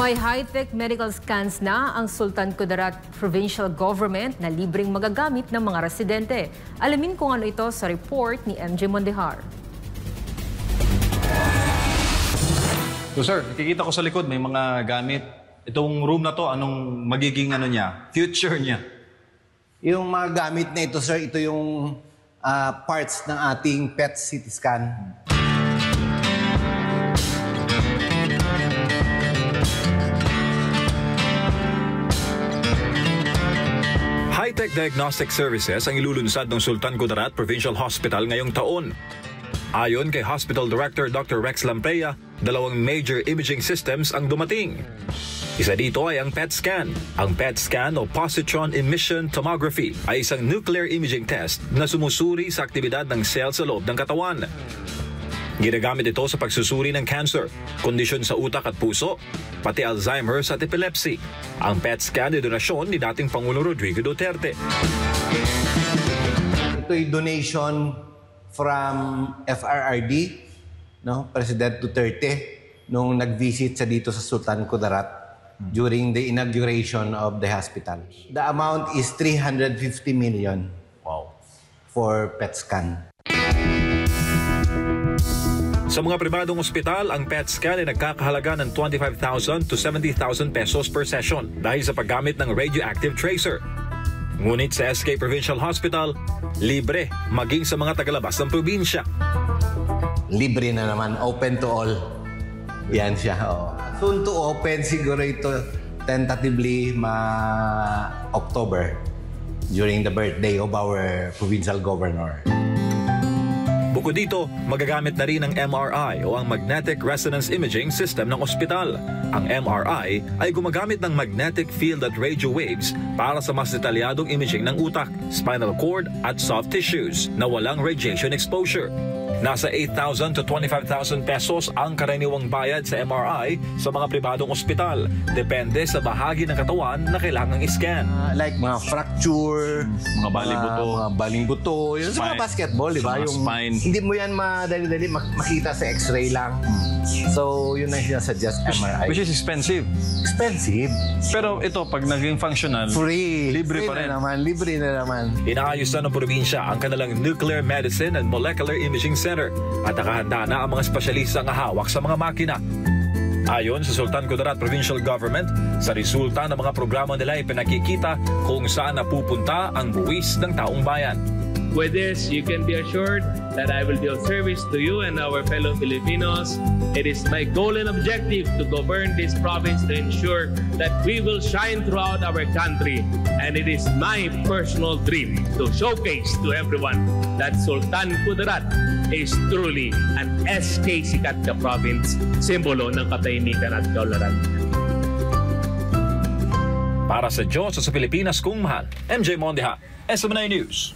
May high-tech medical scans na ang Sultan Kudarat Provincial Government na libreng magagamit ng mga residente. Alamin kung ano ito sa report ni MJ Mondihar. So sir, nakikita ko sa likod may mga gamit. Itong room na to, anong magiging future niya? Yung mga gamit na ito, sir, ito yung parts ng ating PET CT scan. High-tech diagnostic services ang ilulunsad ng Sultan Kudarat Provincial Hospital ngayong taon. Ayon kay Hospital Director Dr. Rex Lampea, 2 major imaging systems ang dumating. Isa dito ay ang PET scan. Ang PET scan o positron emission tomography ay isang nuclear imaging test na sumusuri sa aktibidad ng cell sa loob ng katawan. Ginagamit ito sa pagsusuri ng cancer, kondisyon sa utak at puso, pati Alzheimer's at epilepsy. Ang PET scan ay donasyon ni dating Pangulo Rodrigo Duterte. Ito ay donation from FRRD, President Duterte, nung nag-visit sa dito sa Sultan Kudarat during the inauguration of the hospital. The amount is 350 million for PET scan. Sa mga pribadong ospital, ang PET scan ay nagkakahalaga ng 25,000 to 70,000 pesos per session dahil sa paggamit ng radioactive tracer. Ngunit sa SK Provincial Hospital, libre maging sa mga tagalabas ng probinsya. Libre na naman, open to all. Yan siya. Soon to open siguro ito tentatively October during the birthday of our provincial governor. Bukod dito, magagamit na rin ang MRI o ang Magnetic Resonance Imaging System ng ospital. Ang MRI ay gumagamit ng magnetic field at radio waves para sa mas detalyadong imaging ng utak, spinal cord at soft tissues na walang radiation exposure. Nasa 8,000 to 25,000 pesos ang karaniwang bayad sa MRI sa mga pribadong ospital. Depende sa bahagi ng katawan na kailangang i-scan. Like mga fracture, mga baling buto. Mga baling buto. Yung sa mga basketball, di ba? Yung spine. Hindi mo yan madali-dali makita sa x-ray lang. So, yun ang sinasuggest MRI. Which is expensive. Expensive. Pero ito, pag naging functional, free. Libre pa rin. Libre na naman. Inaayos na ng probinsya ang kanilang Nuclear Medicine and Molecular Imaging Center at nakahanda na ang mga espesyalista ang hawak sa mga makina. Ayon sa Sultan Kudarat Provincial Government, sa resulta ng mga programa nila ay pinakikita kung saan napupunta ang buwis ng taong bayan. With this, you can be assured that I will be of service to you and our fellow Filipinos. It is my goal and objective to govern this province to ensure that we will shine throughout our country. And it is my personal dream to showcase to everyone that Sultan Kudarat is truly an SK Sikat ka province, simbolo ng katahimikan at kaunlaran. Para sa Diyos sa Pilipinas kung mahal, MJ Mondihar, SMNI News.